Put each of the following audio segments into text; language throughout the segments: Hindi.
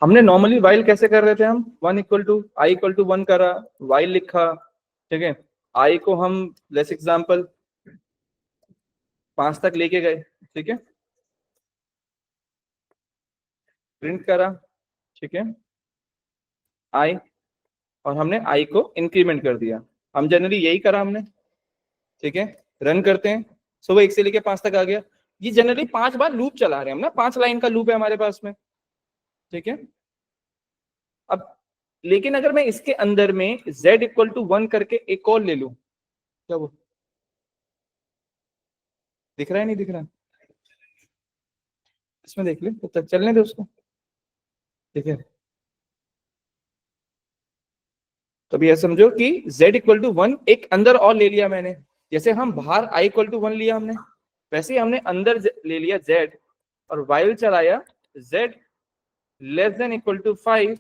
हमने नॉर्मली वाइल कैसे कर रहे थे, हम 1 equal to I equal to 1 करा, वाइल लिखा, ठीक है, आई को हम लेस एग्जाम्पल 5 तक लेके गए, ठीक है, प्रिंट करा, ठीक है, आई, और हमने आई को इंक्रीमेंट कर दिया। हम जनरली यही करा हमने, ठीक है, रन करते हैं, सो वो 1 से लेके 5 तक आ गया। ये जनरली 5 बार लूप चला रहे हैं हम ना, 5 लाइन का लूप है हमारे पास में, ठीक है। अब लेकिन अगर मैं इसके अंदर में z इक्वल टू 1 करके एक और ले लूं, क्या वो दिख रहा है, नहीं दिख रहा, इसमें देख ले, तब तक चलने दे उसको, ठीक है। तो अभी ऐसा समझो कि z इक्वल टू 1 एक अंदर और ले लिया मैंने, जैसे हम बाहर i इक्वल टू 1 लिया हमने, वैसे ही हमने अंदर ले लिया z, और वाइल चलाया z less than equal to 5,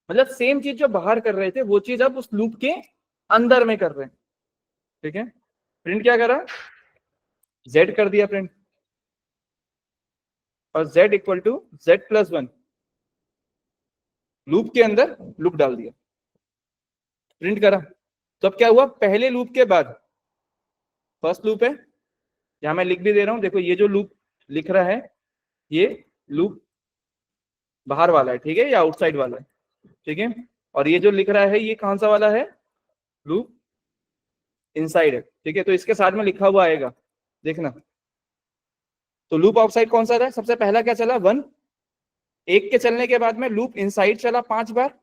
मतलब सेम चीज जो बाहर कर रहे थे वो चीज अब उस लूप के अंदर में कर रहे हैं, ठीक है। प्रिंट क्या करा, z कर दिया प्रिंट, और z equal to z plus 1, loop के अंदर लूप डाल दिया, प्रिंट करा। तो अब क्या हुआ, पहले लूप के बाद फर्स्ट लूप है, यहां मैं लिख भी दे रहा हूं, देखो ये जो लूप लिख रहा है ये लूप बाहर वाला है, ठीक है, या आउटसाइड वाला है, ठीक है, और ये जो लिख रहा है ये कौन सा वाला है, लूप इनसाइड है, ठीक है। तो इसके साथ में लिखा हुआ आएगा, देखना। तो लूप आउटसाइड कौन सा था, सबसे पहला क्या चला 1, एक के चलने के बाद में लूप इनसाइड चला 5 बार,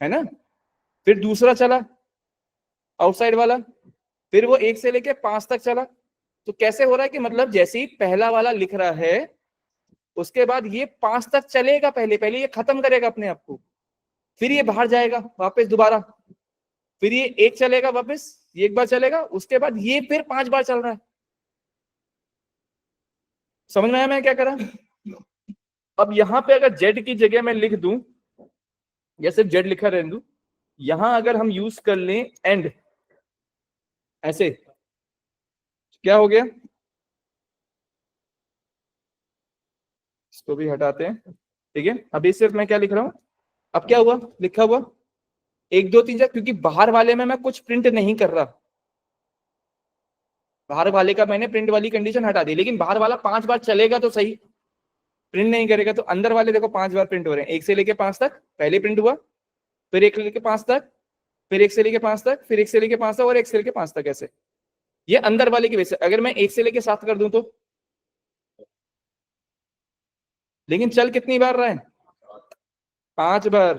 है ना, फिर दूसरा चला आउटसाइड वाला, फिर वो 1 से लेके 5 तक चला। तो कैसे हो रहा है कि मतलब जैसे ही पहला वाला लिख रहा है उसके बाद ये 5 तक चलेगा, पहले पहले ये खत्म करेगा अपने आप को, फिर ये बाहर जाएगा वापस दोबारा, फिर ये 1 चलेगा वापस, ये एक बार चलेगा, उसके बाद ये फिर 5 बार चल रहा है। समझ में आया मैं क्या करा। अब यहां पे अगर जेड की जगह मैं लिख दूं, या सिर्फ जेड लिखा रहने दूं, यहां अगर हम यूज कर लें एंड, ऐसे क्या हो गया, इसको भी हटाते हैं, ठीक है। अभी सिर्फ मैं क्या लिख रहा हूं, अब क्या हुआ, लिखा हुआ 1 2 3 4, क्योंकि बाहर वाले में मैं कुछ प्रिंट नहीं कर रहा, बाहर वाले का मैंने प्रिंट वाली कंडीशन हटा दी, लेकिन बाहर वाला 5 बार चलेगा तो सही, प्रिंट नहीं करेगा। तो अंदर वाले देखो 5 बार प्रिंट हो रहे हैं, 1 से लेके 5 तक पहले प्रिंट हुआ, फिर 1 से लेके 5 तक, फिर 1 से लेके 5 तक, फिर 1 से लेके 5 तक, और 1 से लेके 5 तक, ऐसे। ये अंदर वाले की वजह से, अगर मैं 1 से लेके 7 कर दूं तो, लेकिन चल कितनी बार रहा है, 5 बार,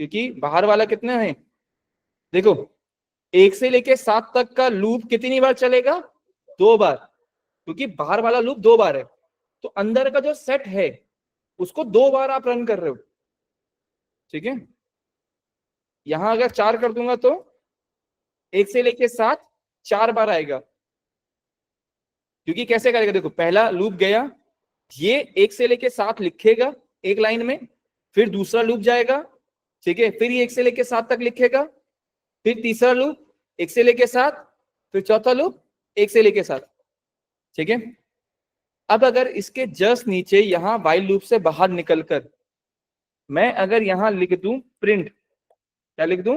क्योंकि बाहर वाला कितने है, देखो 1 से लेके 7 तक का लूप कितनी बार चलेगा, 2 बार, क्योंकि बाहर वाला लूप 2 बार है, तो अंदर का जो सेट है उसको 2 बार आप रन कर रहे हो, ठीक है। यहां अगर 4 कर दूंगा तो 1 से लेके 7 4 बार आएगा, क्योंकि कैसे करेगा, देखो पहला लूप गया, ये 1 से लेके 7 लिखेगा एक लाइन में, फिर दूसरा लूप जाएगा, ठीक है, फिर ये 1 से लेके 7 तक लिखेगा, फिर तीसरा लूप 1 से लेके 7, फिर चौथा लूप 1 से लेके 7, ठीक है। अब अगर इसके जस्ट नीचे यहां वाइल लूप से बाहर निकलकर मैं अगर यहां लिख दूं प्रिंट, क्या लिख दूं,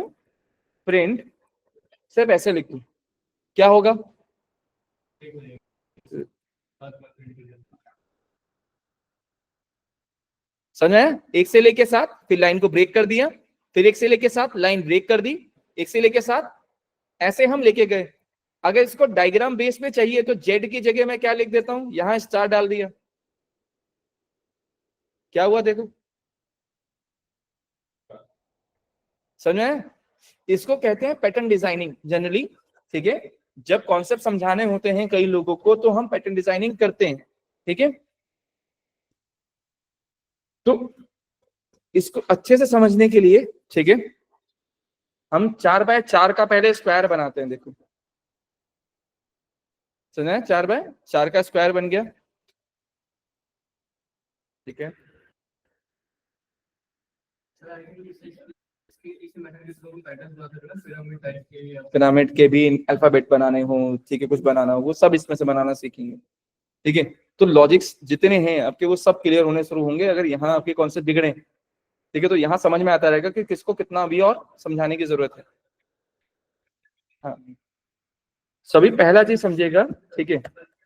प्रिंट, सिर्फ ऐसे लिख दूं, क्या होगा, समझ आया, 1 से लेके 7, फिर लाइन को ब्रेक कर दिया, फिर 1 से लेके 7 लाइन ब्रेक कर दी, 1 से लेके 7, ऐसे हम लेके गए। अगर इसको डायग्राम बेस में चाहिए तो जेड की जगह मैं क्या लिख देता हूं, यहां स्टार डाल दिया, क्या हुआ देखो, समझ में, इसको कहते हैं पैटर्न डिजाइनिंग जनरली, ठीक है। जब कॉन्सेप्ट समझाने होते हैं कई लोगों को तो हम पैटर्न डिजाइनिंग करते हैं, ठीक है। तो इसको अच्छे से समझने के लिए, ठीक है, हम 4x4 का पहले स्क्वायर बनाते हैं, देखो सुना है, 4x4 का स्क्वायर बन गया, ठीक है। पिरामिड के भी अल्फाबेट बनाने हो, ठीक है, कुछ बनाना हो, वो सब इसमें से बनाना सीखेंगे, ठीक है। तो लॉजिक्स जितने हैं आपके वो सब क्लियर होने शुरू होंगे अगर यहाँ आपके कॉन्सेप्ट बिगड़े, ठीक है, तो यहाँ समझ में आता रहेगा कि किसको कितना अभी और समझाने की जरूरत है। हाँ, सभी पहला चीज समझिएगा, ठीक है,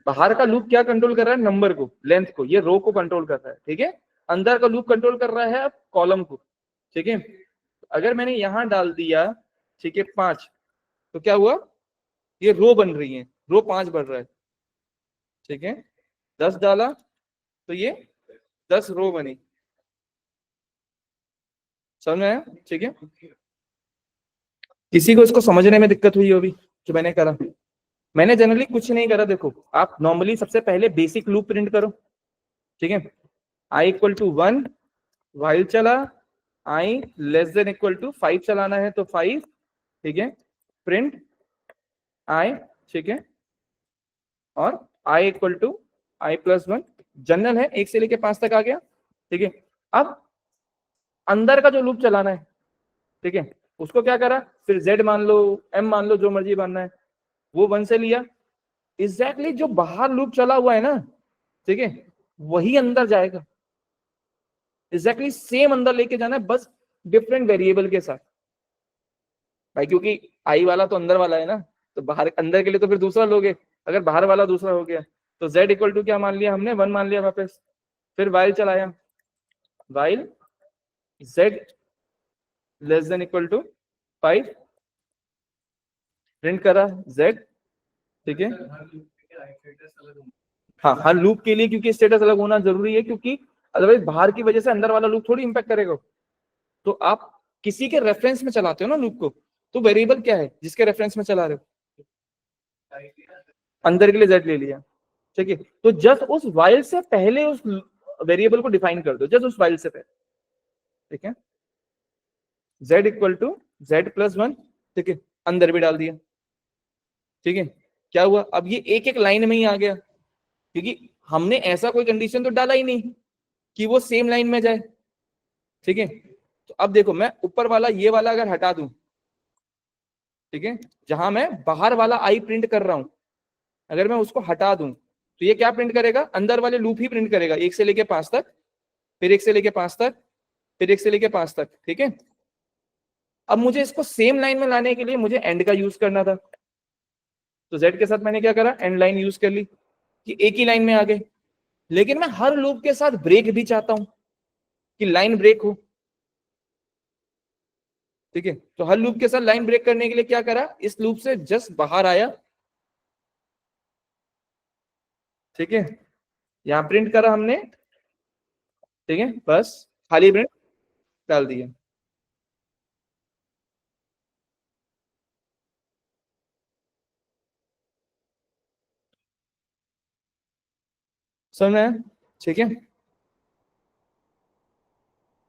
बाहर का लूप क्या कंट्रोल कर रहा है, नंबर को, लेंथ को, ये रो को कंट्रोल कर रहा है, ठीक है। अंदर का लूप कंट्रोल कर रहा है अब कॉलम को, ठीक है। अगर मैंने यहां डाल दिया, ठीक है, 5, तो क्या हुआ, ये रो बन रही है, रो 5 बढ़ रहा है, ठीक है। 10 डाला तो ये 10 रो बनी, समझ में आया, ठीक है। किसी को इसको समझने में दिक्कत हुई हो अभी जो मैंने करा? मैंने जनरली कुछ नहीं करा, देखो आप नॉर्मली सबसे पहले बेसिक लूप प्रिंट करो, ठीक है। आई इक्वल टू 1, वाइल चला, आई लेस देन इक्वल टू 5 चलाना है तो 5, ठीक है, प्रिंट आई, ठीक है, और i equal to i plus 1, general है, 1 से लेके 5 तक आ गया, ठीक है। अब अंदर का जो लूप चलाना है, ठीक है, उसको क्या करा, फिर z मान लो, m मान लो, जो मर्जी मानना है, वो 1 से लिया, एग्जैक्टली जो बाहर लूप चला हुआ है ना, ठीक है, वही अंदर जाएगा, एग्जैक्टली सेम अंदर लेके जाना है, बस डिफरेंट वेरिएबल के साथ भाई, क्योंकि आई वाला तो अंदर वाला है ना, तो बाहर अंदर के लिए तो फिर दूसरा लोगे, अगर बाहर वाला दूसरा हो गया तो z इक्वल टू क्या मान लिया हमने, 1 मान लिया वापस, फिर वाइल चलाया, while z less than equal to 5, print करा z, ठीक है। हाँ, हर लूप के लिए, क्योंकि स्टेटस अलग होना जरूरी है, क्योंकि अदरवाइज बाहर की वजह से अंदर वाला लूप थोड़ी इंपैक्ट करेगा। तो आप किसी के रेफरेंस में चलाते हो ना लूप को, तो वेरिएबल क्या है जिसके रेफरेंस में चला रहे हो, अंदर के लिए z ले लिया, ठीक है। तो जस्ट उस वाइल से पहले उस वेरिएबल को डिफाइन कर दो, जस्ट उस वाइल से पहले, ठीक है। z equal to z plus 1, ठीक है, अंदर भी डाल दिया, ठीक है। क्या हुआ, अब ये एक एक लाइन में ही आ गया, क्योंकि हमने ऐसा कोई कंडीशन तो डाला ही नहीं कि वो सेम लाइन में जाए, ठीक है। तो अब देखो, मैं ऊपर वाला ये वाला अगर हटा दूं, ठीक है, जहां मैं बाहर वाला आई प्रिंट कर रहा हूं, अगर मैं उसको हटा दूं तो ये क्या प्रिंट करेगा, अंदर वाले लूप ही प्रिंट करेगा, 1 से लेके 5 तक, फिर 1 से लेके 5 तक, फिर 1 से लेके 5 तक, ठीक है। अब मुझे इसको सेम लाइन में लाने के लिए मुझे एंड का यूज करना था, तो z के साथ मैंने क्या करा, एंड लाइन यूज कर ली कि एक ही लाइन में आ गए। लेकिन मैं हर लूप के साथ ब्रेक भी चाहता हूं कि लाइन ब्रेक हो, ठीक है। तो हर लूप के साथ लाइन ब्रेक करने के लिए क्या करा, इस लूप से जस्ट बाहर आया, ठीक है, यहां प्रिंट करा हमने, ठीक है, बस खाली प्रिंट डाल दिया। समझ में आया? ठीक है,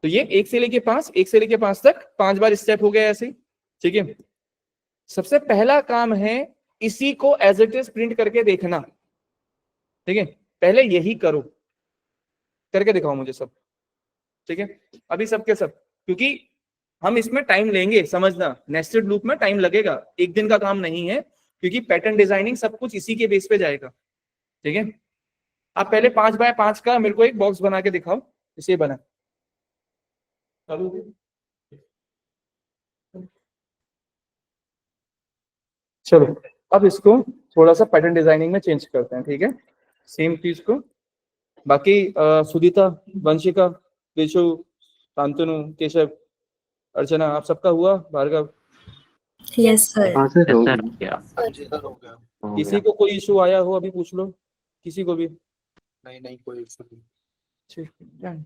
तो ये 1 से लेके 5, 1 से लेके 5 तक 5 बार स्टेप हो गया ऐसे ही, ठीक है। सबसे पहला काम है इसी को एज इट इज प्रिंट करके देखना, ठीक है, पहले यही करो, करके दिखाओ मुझे सब, ठीक है, अभी सबके सब, क्योंकि हम इसमें टाइम लेंगे, समझना, नेस्टेड लूप में टाइम लगेगा, एक दिन का काम नहीं है, क्योंकि पैटर्न डिजाइनिंग सब कुछ इसी के बेस पे जाएगा, ठीक है। आप पहले 5 बाय 5 का मेरे को एक बॉक्स बना के दिखाओ, इसे बना, चलो अब इसको थोड़ा सा पैटर्न डिजाइनिंग में चेंज करते हैं, ठीक है, सेम चीज को। बाकी सुदीता, वंशिका, केशव, शांतनु, केशव, अर्चना, आप सबका हुआ, भार्गव? Yes sir. हाँ सर, हो सर गया। क्या? किसी को कोई इशू आया हो अभी पूछ लो, किसी को भी? नहीं कोई इशू नहीं। ठीक है,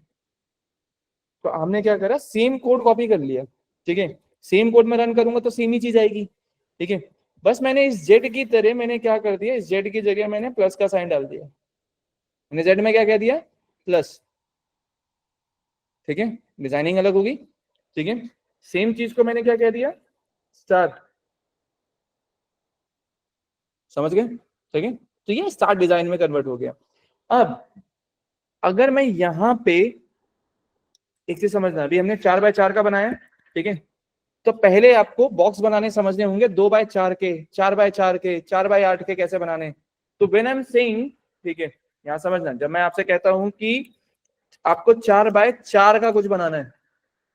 तो हमने क्या करा, सेम कोड कॉपी कर लिया, ठीक है, सेम कोड में रन करूंगा तो सेम ही चीज आएगी, ठीक है। बस मैंने इस जेड की तरह मैंने क्या कर दिया, इस जेड की जगह मैंने प्लस का साइन डाल दिया, मैंने जेड में क्या कह दिया, प्लस, ठीक है, डिजाइनिंग अलग होगी, ठीक है। सेम चीज को मैंने क्या कह दिया, स्टार, समझ गए, ठीक है। तो ये स्टार डिजाइन में कन्वर्ट हो गया। अब अगर मैं यहां पे एक चीज समझना, अभी हमने 4 बाय 4 का बनाया, ठीक है, तो पहले आपको बॉक्स बनाने समझने होंगे 2 बाय 4 के, 4 बाय 4 के, 4 बाय 8 के कैसे बनाने। तो व्हेन आई एम सेइंग, ठीक है, यहां समझना, जब मैं आपसे कहता हूं कि आपको 4 बाय 4 का कुछ बनाना है,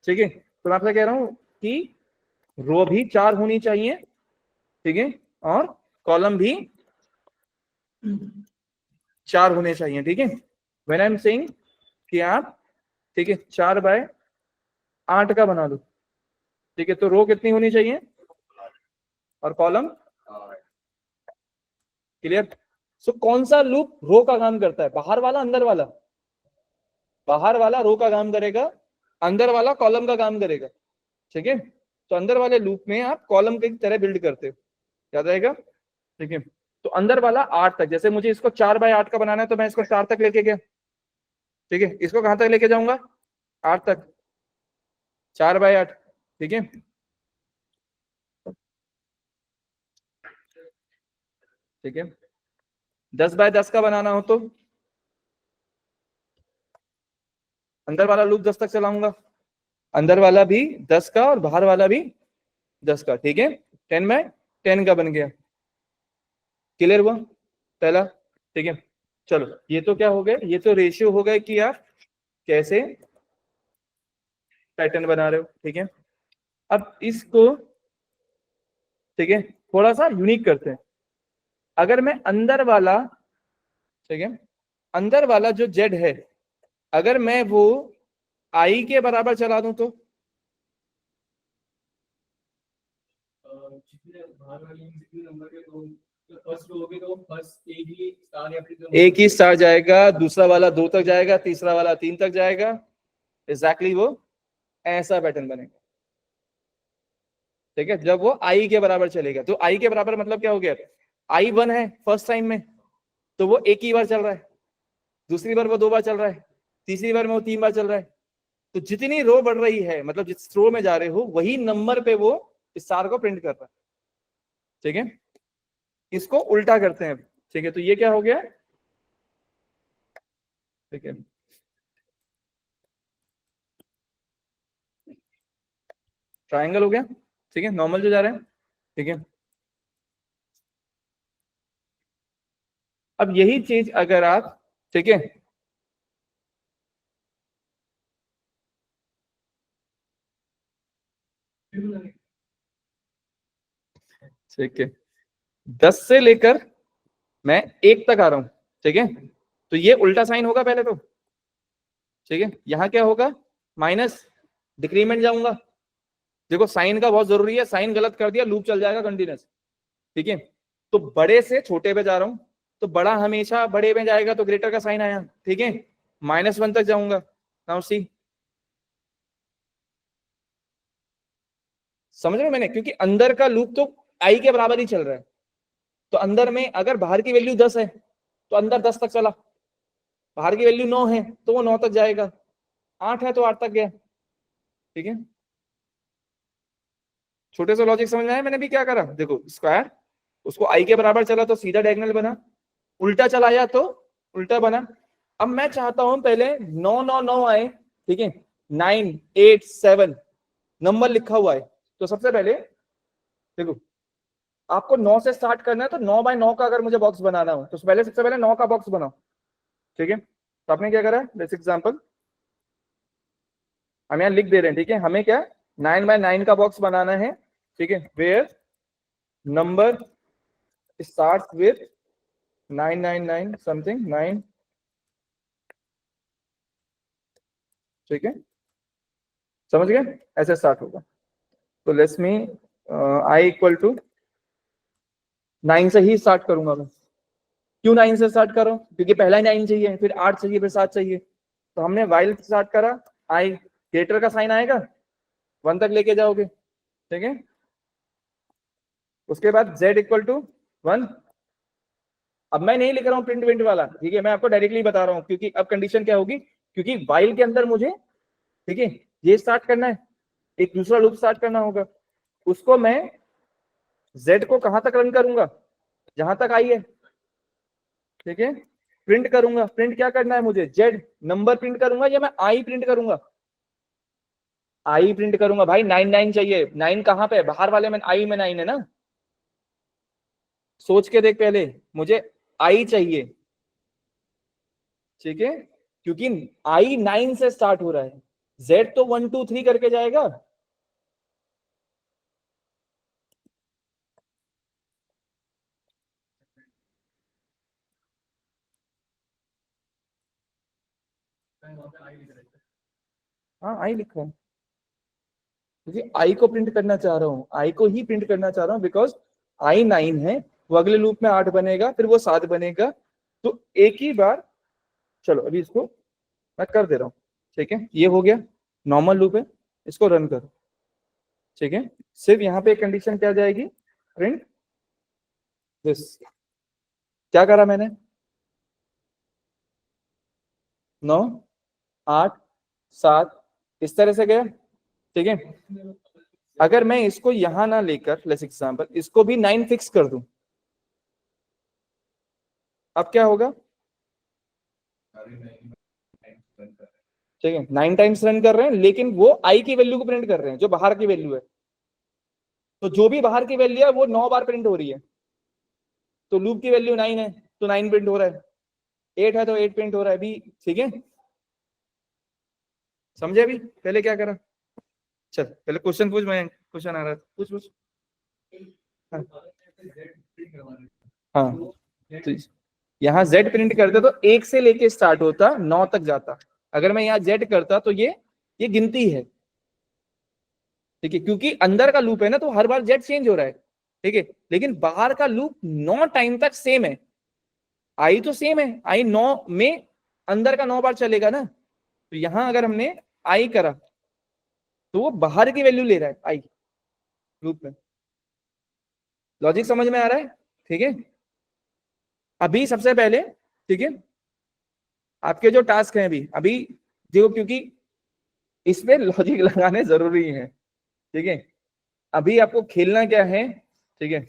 ठीक है, तो मैं आपसे कह रहा हूं कि रो भी 4 होनी चाहिए, ठीक है, और कॉलम भी 4 होने चाहिए, ठीक है। व्हेन आई एम सेइंग कि आप, ठीक है, 4/8 का बना लो, ठीक है, तो रो कितनी होनी चाहिए और कॉलम क्लियर। सो कौन सा लूप रो का काम करता है, बाहर वाला अंदर वाला? बाहर वाला रो का काम करेगा, अंदर वाला कॉलम का काम करेगा, ठीक है। तो अंदर वाले लूप में आप कॉलम की तरह बिल्ड करते हो, याद रहेगा, ठीक है। तो अंदर वाला 8 तक, जैसे मुझे इसको 4/8 का बनाना है तो मैं इसको 4 तक लेके गया, ठीक है, इसको कहां तक लेके जाऊंगा, 8 तक, 4/8, ठीक है। ठीक है, 10/10 का बनाना हो तो अंदर वाला लूप 10 तक चलाऊंगा, अंदर वाला भी 10 का और बाहर वाला भी 10 का, ठीक है, 10/10 का बन गया, क्लियर हुआ पहला, ठीक है। चलो ये तो क्या हो गया, ये तो रेशियो हो गए कि आप कैसे पैटर्न बना रहे हो, ठीक है। अब इसको, ठीक है, थोड़ा सा यूनिक करते हैं। अगर मैं अंदर वाला, ठीक है, अंदर वाला जो जेड है, अगर मैं वो आई के बराबर चला दूं तो एक ही स्टार जाएगा, दूसरा वाला 2 तक जाएगा, तीसरा वाला 3 तक जाएगा, एग्जैक्टली वो ऐसा पैटर्न बनेगा, ठीक है, जब वो आई के बराबर चलेगा। तो आई के बराबर मतलब क्या हो गया, आई 1 है फर्स्ट टाइम में, तो वो एक ही बार चल रहा है, दूसरी बार वो 2 बार चल रहा है, तीसरी बार में वो 3 बार चल रहा है। तो जितनी रो बढ़ रही है, मतलब जिस रो में जा रहे हो वही नंबर पे वो स्टार को प्रिंट कर रहा है, ठीक है। इसको उल्टा करते हैं, ठीक है, तो ये क्या हो गया, ठीक है, ट्रायंगल हो गया, ठीक है, नॉर्मल जो जा रहे हैं, ठीक है। अब यही चीज अगर आप, ठीक है, ठीक है, 10 से लेकर मैं 1 तक आ रहा हूं, ठीक है, तो ये उल्टा साइन होगा पहले तो, ठीक है, यहां क्या होगा, माइनस, डिक्रीमेंट जाऊंगा, देखो साइन का बहुत जरूरी है, साइन गलत कर दिया लूप चल जाएगा कंटिन्यूस, ठीक है। तो बड़े से छोटे पे जा रहा हूं, तो बड़ा हमेशा बड़े में जाएगा, तो ग्रेटर का साइन आया, ठीक है, -1 तक जाऊंगा, नाउ सी, समझ रहे हो मैंने, क्योंकि अंदर का लूप तो आई के बराबर ही चल रहा है, तो अंदर में अगर बाहर की वैल्यू 10 है तो अंदर 10 तक चला, बाहर की वैल्यू 9 है तो वो 9 तक जाएगा, 8 है तो 8 तक गया, ठीक है। छोटे से लॉजिक समझ में आया, मैंने भी क्या करा, देखो स्क्वायर, उसको आई के बराबर चला तो सीधा डायगोनल बना, उल्टा चलाया तो उल्टा बना। अब मैं चाहता हूं पहले 9 9 9 आए, ठीक है, 9 8 7 नंबर लिखा हुआ है, तो सबसे पहले देखो आपको 9 से स्टार्ट करना है, तो 9/9 का अगर मुझे बॉक्स बनाना हो तो पहले सबसे पहले 9 का बॉक्स बनाओ, ठीक है। तो आपने क्या करा, जैसे एग्जांपल हम यहाँ लिख दे रहे हैं, ठीक है, हमें क्या 9/9 का बॉक्स बनाना है, ठीक है, where number start with 999 something 9, ठीक है, समझ गए, ऐसे स्टार्ट होगा। तो let's me I equal to 9 से ही स्टार्ट करूंगा मैं, क्यों 9 से स्टार्ट कर रहा हूँ, क्योंकि पहला ही 9 चाहिए, फिर 8 चाहिए, फिर 7 चाहिए, तो हमने वाइल स्टार्ट करा, आई ग्रेटर का साइन आएगा 1 तक लेके जाओगे, ठीक है, उसके बाद z इक्वल टू 1। अब मैं नहीं लिख रहा हूँ प्रिंट विंट वाला, ठीक है, मैं आपको डायरेक्टली बता रहा हूँ, क्योंकि अब कंडीशन क्या होगी, क्योंकि वाइल के अंदर मुझे, ठीक है, ये स्टार्ट करना है, एक दूसरा लूप स्टार्ट करना होगा, उसको मैं z को कहां तक रन करूंगा, जहां तक आई है, ठीक है, प्रिंट करूंगा, प्रिंट क्या करना है मुझे, z नंबर प्रिंट करूंगा या मैं आई प्रिंट करूंगा, आई प्रिंट करूंगा भाई, 9 9 चाहिए, 9 कहां पे, बाहर वाले में आई में 9 है ना, सोच के देख पहले, मुझे आई चाहिए, ठीक है, क्योंकि आई 9 से स्टार्ट हो रहा है, Z तो 1 2 3 करके जाएगा, हाँ आई लिखा है क्योंकि आई को प्रिंट करना चाह रहा हूँ, आई को ही प्रिंट करना चाह रहा हूँ, बिकॉज आई 9 है, वो अगले लूप में 8 बनेगा, फिर वो 7 बनेगा, तो एक ही बार, चलो अभी इसको मैं कर दे रहा हूँ, ठीक है, ये हो गया, नॉर्मल लूप है, इसको रन करो, ठीक है, सिर्फ यहाँ पे कंडीशन क्या जाएगी, प्रिंट दिस, क्या करा मैंने, 9 8 7 इस तरह से गया, ठीक है, अगर मैं इसको यहां ना लेकर लेट्स एग्जांपल इसको भी 9 फिक्स कर दूं, अब क्या होगा, ठीक है, 9 टाइम्स रन कर रहे हैं, लेकिन वो आई की वैल्यू को प्रिंट कर रहे हैं जो बाहर की वैल्यू है, तो जो भी बाहर की वैल्यू है वो 9 बार प्रिंट हो रही है, तो लूप की वैल्यू 9 है तो 9 प्रिंट हो रहा है, 8 है तो 8 प्रिंट हो रहा है अभी, ठीक है, समझे अभी, पहले क्या करा, चल पहले क्वेश्चन पूछ, मैं क्वेश्चन आ रहा था, पूछ पूछ, हाँ हाँ, तो यहाँ Z प्रिंट करते तो 1 से लेके स्टार्ट होता 9 तक जाता, अगर मैं यहाँ Z करता तो ये गिनती है, ठीक है, क्योंकि अंदर का लूप है ना, तो हर बार Z चेंज हो रहा है, ठीक है, लेकिन बाहर का लूप 9 टाइम तक सेम है, आई तो सेम है, आई 9 में अंदर का 9 बार चलेगा ना, तो यहां अगर हमने आई करा तो वो बाहर की वैल्यू ले रहा है आई लूप में, लॉजिक समझ में आ रहा है, ठीक है, अभी सबसे पहले, ठीक है, आपके जो टास्क हैं अभी अभी देखो, क्योंकि इसमें लॉजिक लगाने जरूरी है, ठीक है, अभी आपको खेलना क्या है, ठीक है,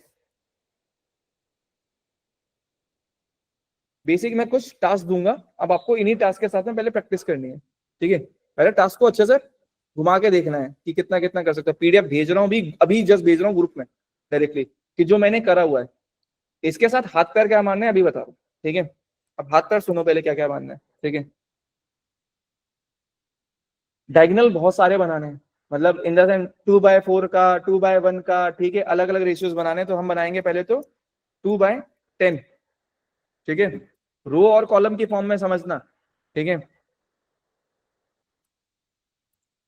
बेसिक मैं कुछ टास्क दूंगा, अब आपको इन्हीं टास्क के साथ में पहले प्रैक्टिस करनी है, ठीक है, पहले टास्क को अच्छे से घुमा के देखना है कि कितना कितना कर सकते हैं, पीडीएफ भेज रहा हूँ अभी अभी जस्ट भेज रहा हूँ ग्रुप में डायरेक्टली, कि जो मैंने करा हुआ है, इसके साथ हाथ पैर क्या मानना है अभी बता रहा हूँ, ठीक है, अब हाथ पैर सुनो पहले क्या क्या मानना है, ठीक है, डायगोनल बहुत सारे बनाने हैं, मतलब इन द सेंस 2/4 का, 2/1 का, ठीक है, अलग अलग रेशियोज बनाने हैं, तो हम बनाएंगे पहले तो 2/10, ठीक है, रो और कॉलम की फॉर्म में समझना, ठीक है,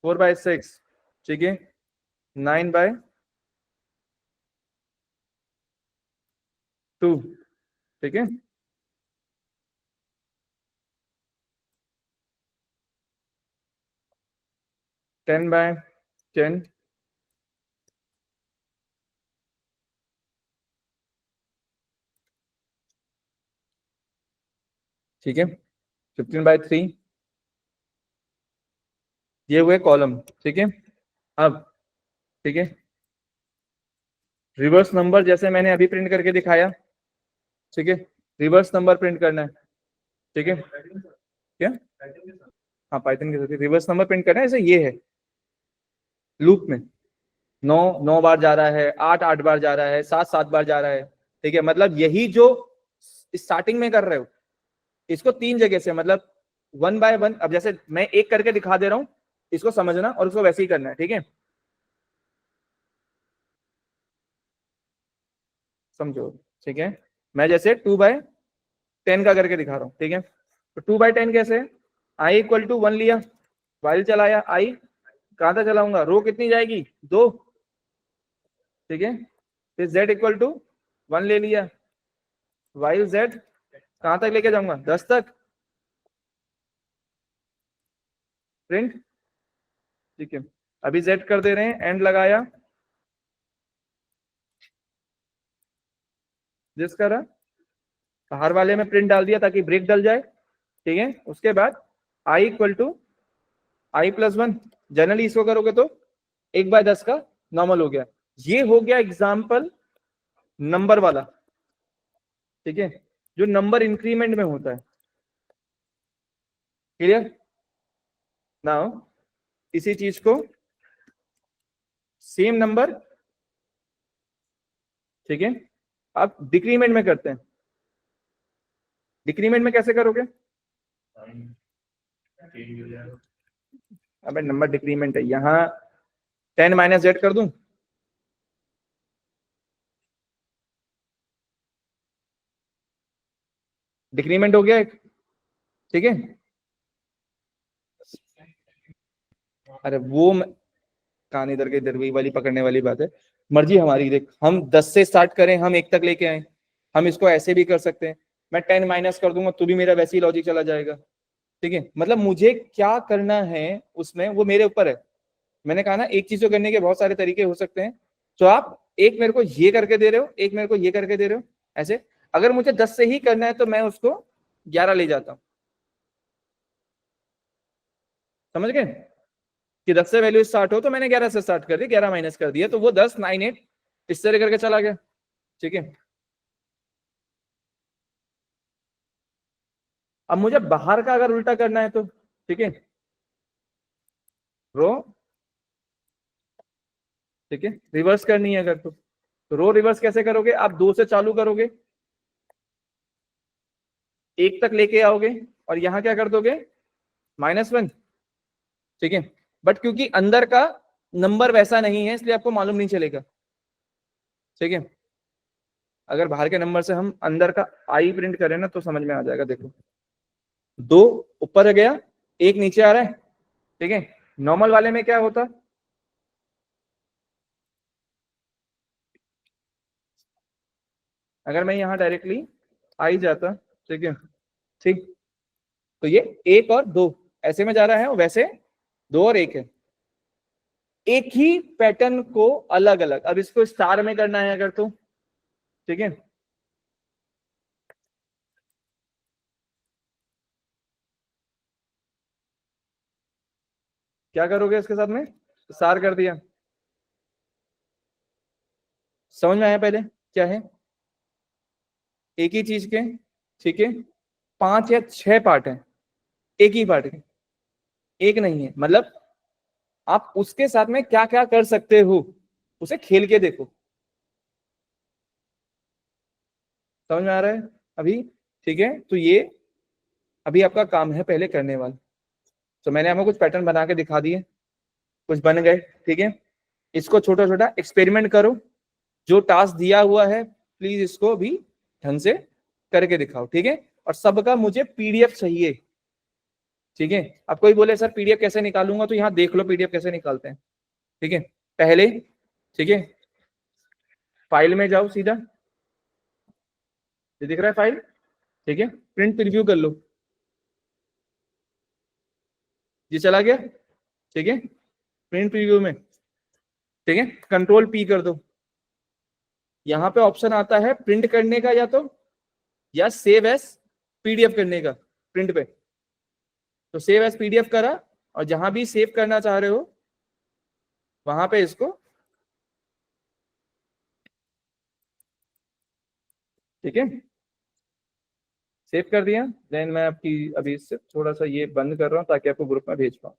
4/6, ठीक है, 9/2, ठीक है, 10/10, ठीक है, 15/3, ये हुए कॉलम, ठीक है, अब ठीक है, रिवर्स नंबर जैसे मैंने अभी प्रिंट करके दिखाया, ठीक है, रिवर्स नंबर प्रिंट करना है, ठीक है, क्या, हाँ पाइथन के जरिए रिवर्स नंबर प्रिंट करना है, जैसे ये है लूप में 9 9 बार जा रहा है, 8 8 बार जा रहा है, 7 7 बार जा रहा है, ठीक है, मतलब यही जो स्टार्टिंग में कर रहे हो इसको 3 जगह से, मतलब 1/1, अब जैसे मैं एक करके दिखा दे रहा हूं, इसको समझना और उसको वैसे ही करना है, ठीक है, समझो, ठीक है, मैं जैसे 2/10 का करके दिखा रहा हूं, ठीक है, तो 2/10 कैसे, आई इक्वल टू 1 लिया, वाइल चलाया, आई कहां तक चलाऊंगा, रो कितनी जाएगी 2, ठीक है, फिर z इक्वल टू 1 ले लिया, वाइल z कहां तक लेके जाऊंगा 10 तक, प्रिंट, ठीक है, अभी z कर दे रहे हैं, एंड लगाया, जिस करा बाहर वाले में प्रिंट डाल दिया ताकि ब्रेक डल जाए, ठीक है, उसके बाद i equal to i+1, generally इसको करोगे तो 1/10 का नॉर्मल हो गया, ये हो गया एग्जाम्पल नंबर वाला, ठीक है, जो नंबर इंक्रीमेंट में होता है, क्लियर, नाउ इसी चीज को सेम नंबर, ठीक है, आप डिक्रीमेंट में करते हैं, डिक्रीमेंट में कैसे करोगे, अबे नंबर डिक्रीमेंट है, यहाँ 10 माइनस जेड कर दूं, डिक्रीमेंट हो गया एक, ठीक है। अरे वो कहानी इधर के इधर, वही वाली पकड़ने वाली बात है। मर्जी हमारी, देख हम 10 से स्टार्ट करें, हम 1 तक लेके आए, हम इसको ऐसे भी कर सकते हैं, मैं 10 माइनस कर दूंगा तो भी मेरा वैसे ही लॉजिक चला जाएगा, ठीक है। मतलब मुझे क्या करना है उसमें वो मेरे ऊपर है। मैंने कहा ना एक चीज को करने के बहुत सारे तरीके हो सकते हैं, तो आप एक मेरे को ये करके दे रहे हो, एक मेरे को ये करके दे रहे हो, ऐसे। अगर मुझे 10 से ही करना है तो मैं उसको 11 ले जाता हूं, समझ गए कि 10 से वैल्यू स्टार्ट हो तो मैंने 11 से स्टार्ट कर दी, 11 माइनस कर दिया, तो वो 10 9 8 इस तरह करके चला गया, ठीक है। अब मुझे बाहर का अगर उल्टा करना है तो, ठीक है, रो, ठीक है, रिवर्स करनी है अगर तो रो रिवर्स कैसे करोगे आप? 2 से चालू करोगे, 1 तक लेके आओगे और यहां क्या कर दोगे, -1, ठीक है। बट क्योंकि अंदर का नंबर वैसा नहीं है इसलिए आपको मालूम नहीं चलेगा, ठीक है। अगर बाहर के नंबर से हम अंदर का आई प्रिंट करें ना तो समझ में आ जाएगा। देखो 2 ऊपर गया, 1 नीचे आ रहा है, ठीक है। नॉर्मल वाले में क्या होता, अगर मैं यहां डायरेक्टली आई जाता, ठीक है, ठीक, तो ये 1 और 2 ऐसे में जा रहा है, वैसे 2 और 1 है, एक ही पैटर्न को अलग अलग। अब इसको स्टार में करना है अगर तो, ठीक है, क्या करोगे इसके साथ में, स्टार कर दिया, समझ में आया पहले क्या है, एक ही चीज के, ठीक है, 5 या 6 पार्ट है, एक ही पार्ट के, एक नहीं है। मतलब आप उसके साथ में क्या क्या कर सकते हो उसे खेल के देखो, समझ में आ रहा है अभी, ठीक है। तो ये अभी आपका काम है पहले करने वाला। तो मैंने आपको कुछ पैटर्न बना के दिखा दिए, कुछ बन गए, ठीक है। इसको छोटा छोटा एक्सपेरिमेंट करो, जो टास्क दिया हुआ है प्लीज इसको भी ढंग से करके दिखाओ, ठीक है। और सबका मुझे पीडीएफ चाहिए, ठीक है। अब कोई बोले सर पीडीएफ कैसे निकालूंगा, तो यहाँ देख लो पीडीएफ कैसे निकालते हैं, ठीक है। पहले, ठीक है, फाइल में जाओ सीधा, ये दिख रहा है फाइल, ठीक है, प्रिंट प्रीव्यू कर लो, ये चला गया, ठीक है, प्रिंट प्रीव्यू में, ठीक है, कंट्रोल पी कर दो। यहाँ पे ऑप्शन आता है प्रिंट करने का या सेव एस पीडीएफ करने का, प्रिंट पे, तो सेव एस पीडीएफ करा, और जहां भी सेव करना चाह रहे हो वहां पे इसको, ठीक है, सेव कर दिया। देन मैं आपकी अभी इससे थोड़ा सा ये बंद कर रहा हूं ताकि आपको ग्रुप में भेज पाऊं।